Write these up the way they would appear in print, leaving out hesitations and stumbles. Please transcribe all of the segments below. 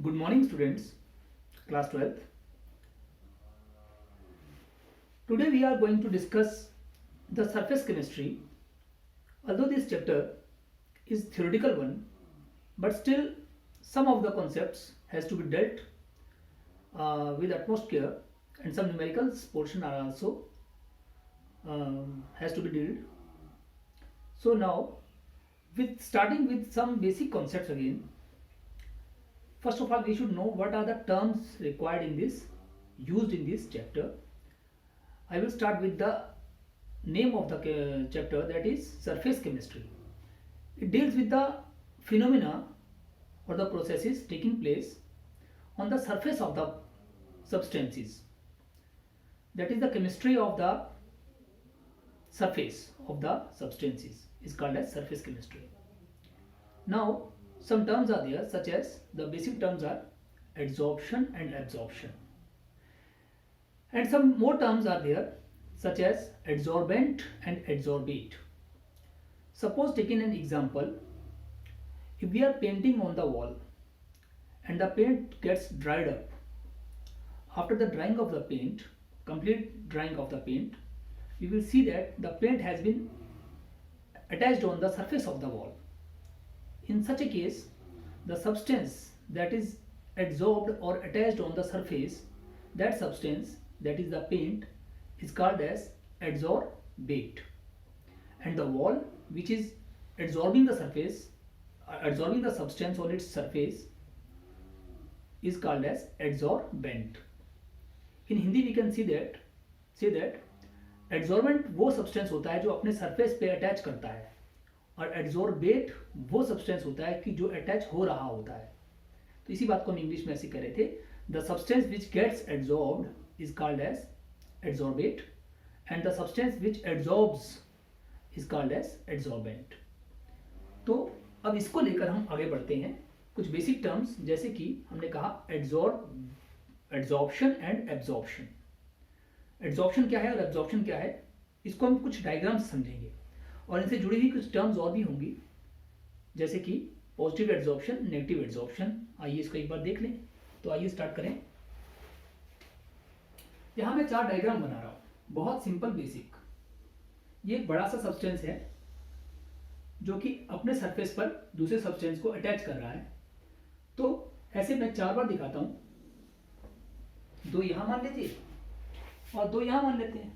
Good morning, students, class 12th. Today we are going to discuss the surface chemistry. Although this chapter is theoretical one, but still some of the concepts has to be dealt with utmost care, and some numericals portion are also has to be dealt. So now, with starting with some basic concepts again. First of all, we should know what are the terms required in this, used in this chapter. I will start with the name of the chapter, that is surface chemistry. It deals with the phenomena or the processes taking place on the surface of the substances. That is the chemistry of the surface of the substances is called as surface chemistry. Now, some terms are there, such as the basic terms are adsorption and absorption, and some more terms are there, such as adsorbent and adsorbate. Suppose, taking an example, if we are painting on the wall and the paint gets dried up, after the drying of the paint, complete drying of the paint, we will see that the paint has been attached on the surface of the wall. In such a case, the substance that is adsorbed or attached on the surface, that substance, that is the paint, is called as adsorbate, and the wall which is adsorbing the surface, adsorbing the substance on its surface, is called as adsorbent. In Hindi we can say that adsorbent वो substance होता है जो अपने surface पे attach करता है, और एड्सोर्बेट वो सब्सटेंस होता है कि जो अटैच हो रहा होता है. तो इसी बात को हम इंग्लिश में ऐसे कह रहे थे, the substance which gets adsorbed is called as adsorbate and the substance which adsorbs is called as adsorbent. तो अब इसको लेकर हम आगे बढ़ते हैं. कुछ बेसिक टर्म्स, जैसे कि हमने कहा एड्सॉर्प्शन एंड एब्जॉर्प्शन. एड्सॉर्प्शन क्या है और एब्जॉर्प्शन क्या है, इसको हम कुछ डायग्राम्स समझेंगे, और इनसे जुड़ी हुई कुछ टर्म्स और भी होंगी, जैसे कि पॉजिटिव एड्सॉर्प्शन, नेगेटिव एड्सॉर्प्शन. आइए इसको एक बार देख लें. तो आइए स्टार्ट करें. यहां मैं 4 डायग्राम बना रहा हूं, बहुत सिंपल बेसिक. ये एक बड़ा सा सब्सटेंस है जो कि अपने सरफेस पर दूसरे सब्सटेंस को अटैच कर रहा है. तो ऐसे मैं 4 बार दिखाता हूं. 2 यहां मान लीजिए और 2 यहां मान लेते हैं.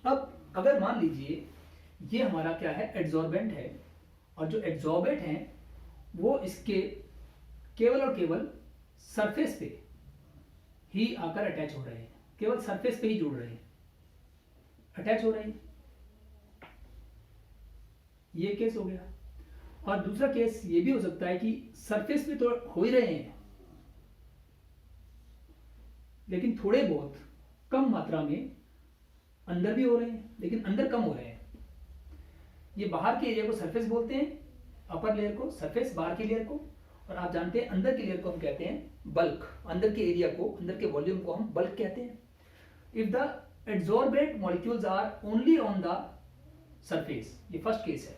अब अगर मान लीजिए ये हमारा क्या है, एड्सॉर्बेंट है, और जो एड्सॉर्बेंट हैं वो इसके केवल और केवल सरफेस पे ही आकर अटैच हो रहे हैं, केवल सरफेस पे ही जुड़ रहे हैं, अटैच हो रहे हैं. ये केस हो गया. और दूसरा केस ये भी हो सकता है कि सरफेस पे तो हो ही रहे हैं, लेकिन थोड़े बहुत कम मात्रा में अंदर भी हो रहे हैं, लेकिन अंदर कम हो रहे हैं. ये बाहर के एरिया को सरफेस बोलते हैं, अपर लेयर को सरफेस, बाहर की लेयर को, और आप जानते हैं अंदर की लेयर को हम कहते हैं बल्क. अंदर के एरिया को, अंदर के वॉल्यूम को हम बल्क कहते हैं. If the adsorbent molecules are only on the surface, ये फर्स्ट केस है.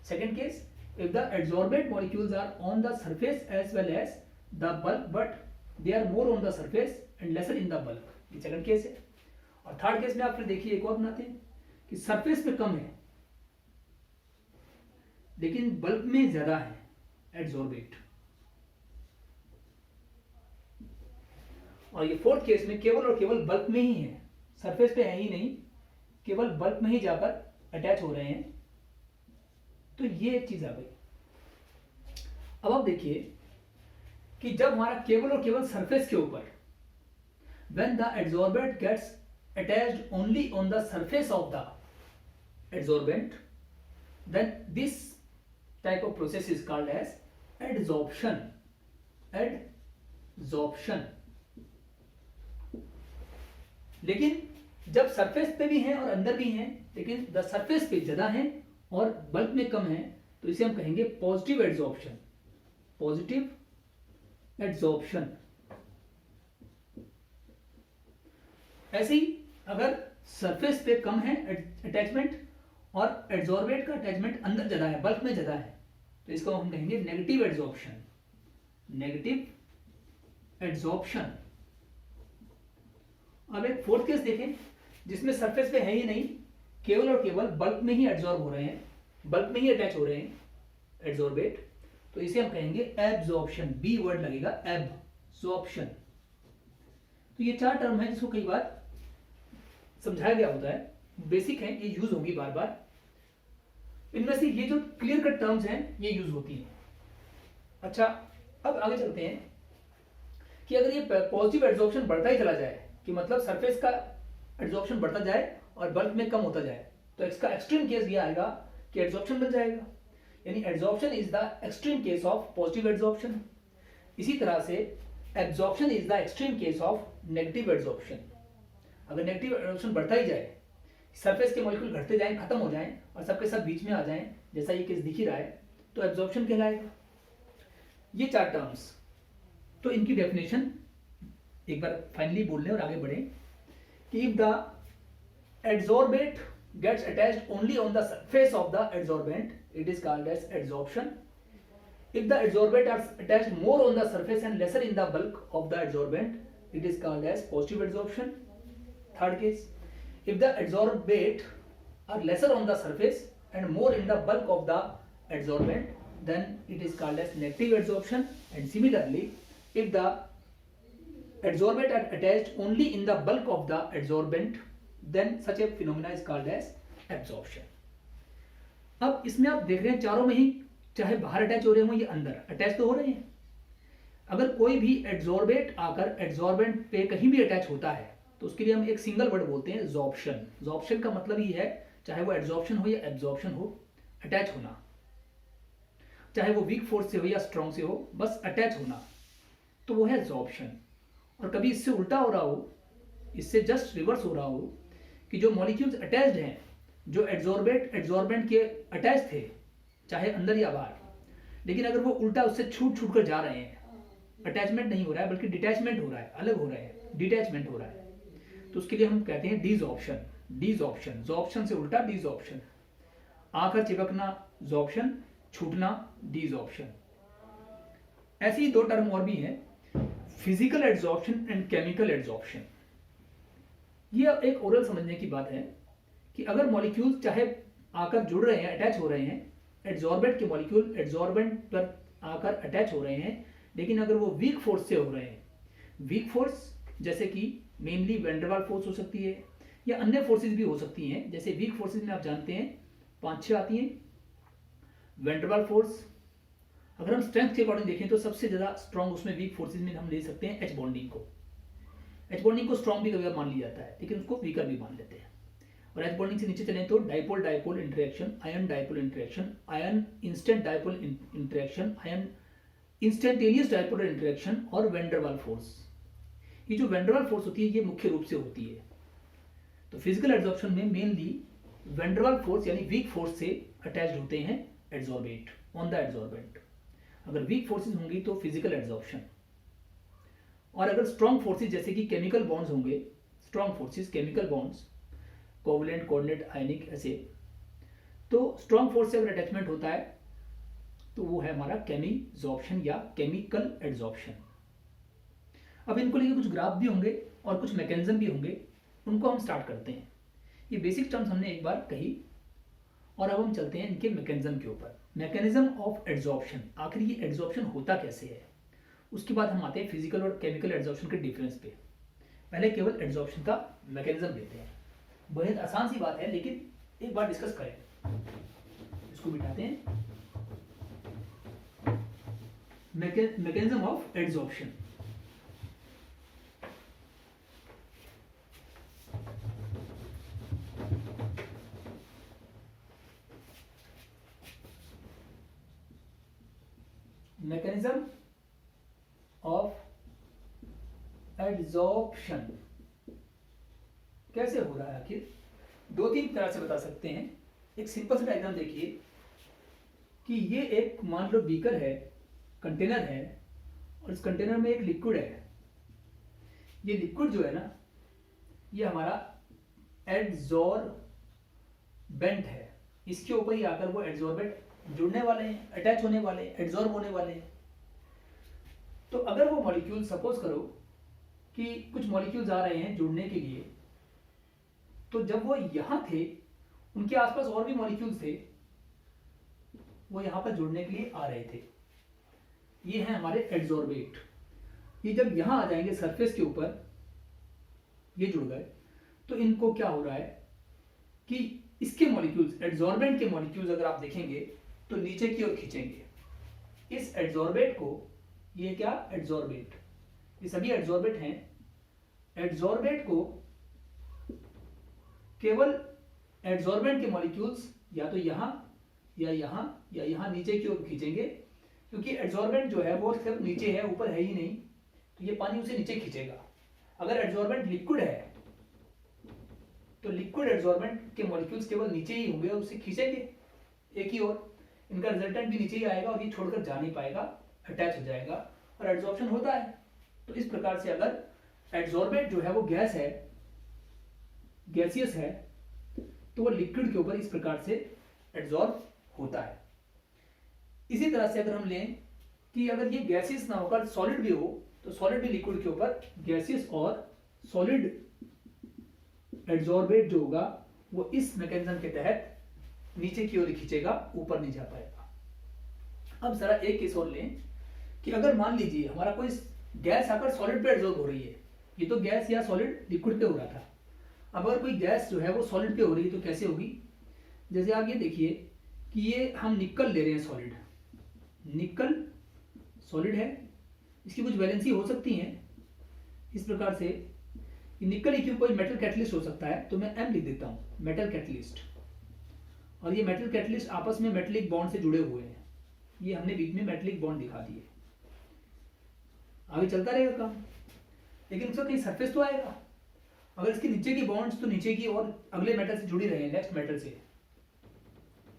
Second case, if the adsorbate molecules are on the surface as well as the bulk, but they are more on the surface and lesser in the bulk, ये second case है. और third case में आप फिर देखिए एक और बनाते हैं कि सरफेस पे कम है लेकिन बल्क में ज्यादा है, एड्सॉर्बेट. और ये फोर्थ केस में केवल और केवल बल्क में ही है, सरफेस पे है ही नहीं, केवल बल्क में ही जाकर अटैच हो रहे हैं. तो ये एक चीज आ गई. अब आप देखिए कि जब हमारा केवल और केवल सरफेस के ऊपर, when the adsorbent gets attached only on the surface of the adsorbent, then this type of process is called as adsorption. Adsorption. लेकिन जब सरफेस पे भी हैं और अंदर भी हैं, लेकिन द सरफेस पे ज्यादा हैं और बल्क में कम है, तो इसे हम कहेंगे पॉजिटिव एड्सॉर्प्शन. Positive adsorption. ऐसे ही अगर सरफेस पे कम है अटैचमेंट और एड्सॉर्बेट का अटैचमेंट अंदर ज़्यादा है, बल्क में ज़्यादा है, तो इसको हम कहेंगे नेगेटिव एड्सॉर्प्शन। Negative adsorption. अब एक फोर्थ केस देखें जिसमें सरफेस पे है ही नहीं, केवल और केवल बल्क में ही एड्सॉर्ब हो रहे हैं, बल्क में ही अटैच हो रहे हैं एड्सॉर्बेट, तो इसे हम कहेंगे एब्जॉर्प्शन। बी वर्ड लगेगा, एब्जॉर्प्शन। तो ये चार टर्म है जिसको कई बार समझाया गया होता है, बेसिक है, ये यूज होगी बार बार। इनमें से ये जो क्लियर कट टर्म्स हैं ये यूज होती हैं। अच्छा, अब आगे चलते हैं कि अगर ये पॉजिटिव एड्सॉर्प्शन बढ़ता ही चला जाए, कि मतलब सरफेस का एड्सॉर्प्शन बढ़ता जाए और बल्क में कम होता जाए, तो इसका एक्सट्रीम केस ये आएगा कि एड्सॉर्प्शन बन जाएगा, यानी adsorption is the extreme case of positive adsorption. इसी तरह से absorption is the extreme case of negative adsorption. अगर नेगेटिव एड्सॉर्प्शन बढ़ता ही जाए, सरफेस के मॉलिक्यूल घटते जाएं, खत्म हो जाएं और सबके सब बीच में आ जाएं, जैसा ये केस दिख ही रहा है, तो एब्जॉर्प्शन कहलाएगा। ये चार टर्म्स, तो इनकी डेफिनेशन एक बार फाइनली बोल लें और आगे बढ़ें कि if the adsorbate gets attached only on the surface of the adsorbent, it is called as adsorption. If the adsorbate are attached more on the surface and lesser in the bulk of the adsorbent, it is called as positive adsorption. Third case, if the adsorbate are lesser on the surface and more in the bulk of the adsorbent, then it is called as negative adsorption. And similarly, if the adsorbate are attached only in the bulk of the adsorbent, then such a phenomena is called as absorption. अब इसमें आप देख रहे हैं चारों में ही, चाहे बाहर अटैच हो रहे हो या अंदर अटैच तो हो रहे हैं। अगर कोई भी एड्सॉर्बेट आकर एड्सॉर्बेंट पे कहीं भी अटैच होता है तो उसके लिए हम एक सिंगल वर्ड बोलते हैं, जॉर्प्शन। जॉर्प्शन का मतलब ही है, चाहे वो एड्सॉर्प्शन हो या एब्जॉर्प्शन हो, अटैच होना, चाहे वो वीक फोर्स से हो या स्ट्रॉन्ग से हो, बस अटैच होना, तो वो है जॉर्प्शन। और कभी इससे उल्टा हो रहा हो, इससे जस्ट रिवर्स हो रहा हो कि जो मॉलिक्यूल्स अटैच्ड हैं, जो एड्सॉर्बेंट के अटैच थे, चाहे अंदर या बाहर, लेकिन अगर वो उल्टा उससे छूट कर जा रहे हैं, अटैचमेंट नहीं हो रहा है बल्कि डिटैचमेंट हो रहा है, अलग हो रहा है, डिटैचमेंट हो रहा है, तो उसके लिए हम कहते हैं डिसऑर्प्शन। डिसऑर्प्शन, जॉर्प्शन से उल्टा डिसऑर्प्शन। आकर चिपकना जॉर्प्शन, छूटना डिसऑर्प्शन। ऐसी ही दो टर्म और भी हैं, physical adsorption and chemical adsorption. ये एक ओरल समझने की बात है कि अगर मॉलिक्यूल चाहे आकर जुड़ रहे हैं, अटैच हो रहे हैं, एड्सॉर्बेंट के मॉलिक्यूल एड्सॉर्बेंट पर आकर अटैच हो रहे हैं, लेकिन अगर वो वीक फोर्स से हो रहे हैं, वीक फोर्स जैसे कि मेनली वेंडरवाल फोर्स हो सकती है या अन्य फोर्सेस भी हो सकती हैं, जैसे वीक फोर्सेस में आप जानते हैं 5-6 आती हैं। वेंडरवाल फोर्स, अगर हम स्ट्रेंथ के अकॉर्डिंग देखें तो सबसे ज्यादा स्ट्रॉन्ग उसमें वीक फोर्सेस में हम ले सकते हैं एच बॉन्डिंग को। एच बॉन्डिंग को स्ट्रॉन्ग भी कभी मान लिया जाता है, लेकिन उसको वीकर भी मान लेते हैं। और एच बॉन्डिंग से नीचे चलें तो dipole dipole interaction, ion dipole interaction, ion instant dipole interaction, ion instantaneous dipole interaction और वेंडरवाल फोर्स। ये जो वेंडरवाल फोर्स होती है ये मुख्य रूप से होती है। तो फिजिकल एड्सॉर्प्शन में मेनली वेंडरवाल फोर्स यानी वीक फोर्स से अटैच्ड होते हैं एड्सॉर्बेट ऑन द एड्सॉर्बेंट। अगर वीक फोर्सेस होंगी तो फिजिकल एड्सॉर्प्शन, और अगर स्ट्रॉन्ग फोर्सेस जैसे कि केमिकल बॉन्ड्स होंगे, strong forces chemical bonds, covalent, coordinate, ionic, ऐसे, तो स्ट्रॉन्ग फोर्स से अगर अटैचमेंट होता है तो वो है हमारा केमिजॉर्प्शन या केमिकल एड्सॉर्प्शन। अब इनको लेके कुछ ग्राफ भी होंगे और कुछ मैकेनिज्म भी होंगे, उनको हम स्टार्ट करते हैं। ये बेसिक टर्म्स हमने एक बार कही और अब हम चलते हैं इनके मैकेनिज्म के ऊपर। मैकेनिज्म ऑफ एड्सॉर्प्शन, आखिर ये एड्सॉर्प्शन होता कैसे है, उसके बाद हम आते हैं फिजिकल और केमिकल एड्सॉर्प्शन के डिफरेंस पे। पहले केवल एड्सॉर्प्शन का मैकेनिज्म लेते हैं, बेहद आसान सी बात है लेकिन एक बार डिस्कस करें। इसको बिठाते हैं, mechanism of adsorption. Mechanism of adsorption कैसे हो रहा है, आखिर 2-3 तरह से बता सकते हैं। एक सिंपल सा डायग्राम देखिए कि ये एक मान लो बीकर है, कंटेनर है, और इस कंटेनर में एक लिक्विड है। ये लिक्विड जो है ना, ये हमारा एड्सॉर्बेंट है, इसके ऊपर ही आकर वो एड्सॉर्बेंट जुड़ने वाले हैं, अटैच होने वाले हैं, एड्सॉर्ब होने वाले हैं। तो अगर वो मॉलिक्यूल, सपोज करो कि कुछ मॉलिक्यूल्स आ रहे हैं जुड़ने के लिए, तो जब वो यहाँ थे उनके आसपास और भी मॉलिक्यूल्स थे, वो यहाँ पर जुड़ने के लिए आ रहे थे। ये हैं हमारे एड्सॉर्बेट। ये जब यहाँ आ जाएंगे सरफेस के ऊपर, ये जुड़ गए, तो इनको क्या हो रहा है कि इसके मॉलिक्यूल्स, एड्सॉर्बेंट के मॉलिक्यूल्स अगर आप देखेंगे तो नीचे की ओर खींचेंगे इस एड्सॉर्बेट को। ये क्या, एड्सॉर्बेट, ये सभी एड्सॉर्बेट हैं। एड्सॉर्बेट को केवल एड्सॉर्बेंट के मॉलिक्यूल्स या तो यहाँ या यहाँ या यहाँ नीचे की ओर खींचेंगे, क्योंकि एड्सॉर्बेंट जो है वो सिर्फ नीचे है, ऊपर है ही नहीं, तो ये पानी उसे नीचे खींचेगा। अगर एड्सॉर्बेंट लिक्विड है तो लिक्विड एड्सॉर्बेंट के मॉलिक्यूल्स केवल नीचे ही होंगे और उसे खींचेंगे एक ही ओर, इनका रिजल्टेंट भी नीचे ही आएगा और ये छोड़कर जा नहीं पाएगा, अटैच हो जाएगा और एड्सॉर्प्शन होता है। तो इस प्रकार से अगर एड्सॉर्बेंट जो है वो गैस है, गैसियस है, तो वो लिक्विड के ऊपर इस प्रकार से एड्सॉर्ब होता है। इसी तरह से अगर हम लें कि अगर ये गैसियस ना होकर सॉलिड भी हो, तो सॉलिड भी लिक्विड के ऊपर गैसियस और सॉलिड एड्सॉर्बेट जो होगा वो इस मैकेनिज्म के तहत नीचे की ओर खींचेगा, ऊपर नहीं जा पाएगा। अब जरा एक केस और लें कि अगर मान लीजिए हमारा कोई गैस आकर सॉलिड पे एड्सॉर्ब हो रही है, ये तो गैस या सॉलिड लिक्विड पे हो रहा था, अब अगर कोई गैस जो है वो सॉलिड पे हो रही है तो कैसे होगी। जैसे आप ये देखिए कि ये हम निकल ले रहे हैं, सॉलिड, निकल सॉलिड है, इसकी कुछ वैलेंसी हो सकती है इस प्रकार से। निकल ही क्यों, कोई मेटल कैटलिस्ट हो सकता है, तो मैं M लिख देता हूं, मेटल कैटलिस्ट। और ये मेटल कैटलिस्ट आपस में मेटलिक बॉन्ड से जुड़े हुए हैं, ये हमने बीच में मेटलिक बॉन्ड दिखा दिए। आगे चलता रहेगा काम, लेकिन उसका कहीं सरफेस तो आएगा। अगर इसके नीचे की बॉन्ड्स तो नीचे की और अगले मेटल से जुड़ी रहे, नेक्स्ट मेटल से,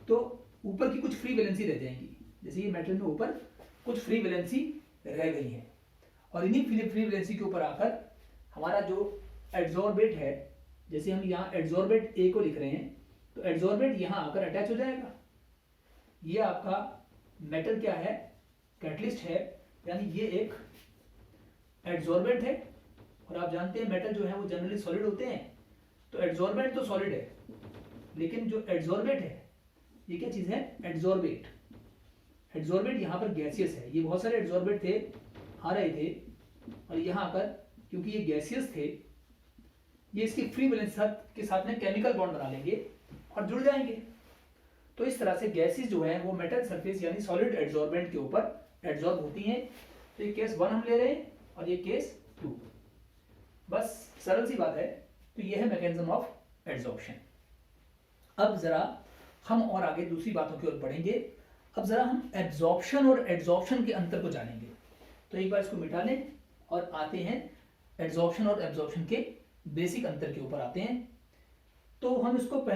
तो ऊपर की कुछ फ्री वैलेंसी रह जाएंगी। जैसे ये मेटल में ऊपर कुछ फ्री वैलेंसी रह गई है, और इन्हीं फ्री वैलेंसी के ऊपर आकर हमारा जो एड्सॉर्बेट है, जैसे हम यहाँ एड्सॉर्बेट A को लिख रहे हैं, तो एड्सॉर्बेट यहाँ आकर अटैच हो जाएगा। ये आपका मेटल क्या है, कैटलिस्ट है, यानी ये एक एड्सॉर्बेंट है। और आप जानते हैं मेटल जो है वो जनरली सॉलिड होते हैं, तो एड्सॉर्बेंट तो सॉलिड है, लेकिन जो एड्सॉर्बेट है ये क्या चीज है, एड्सॉर्बेट। एड्सॉर्बेट यहाँ पर गैसियस है, ये बहुत सारे एड्सॉर्बेट थे, आ रहे थे, और यहाँ आकर क्योंकि ये गैसियस थे, ये इसकी फ्री वैलेंसी के साथ में केमिकल बॉन्ड बना लेंगे और जुड़ जाएंगे। तो इस तरह से गैसेस जो है वो मेटल सरफेस यानी सॉलिड एड्सॉर्बेंट के ऊपर एड्सॉर्ब होती हैं। तो ये केस 1 हम ले रहे हैं और ये केस 2, बस सरल सी बात है। तो ये है मैकेनिज्म ऑफ एड्सॉर्प्शन। अब जरा हम और आगे दूसरी बातों की ओर बढ़ेंगे। अब जरा हम एब्जॉर्प्शन और एड्सॉर्प्शन के अंतर को जानेंगे। तो एक बार इसको मिटा लें और आते हैं एड्सॉर्प्शन और एब्जॉर्प्शन के बेसिक अंतर के ऊपर आते हैं। तो हम इसको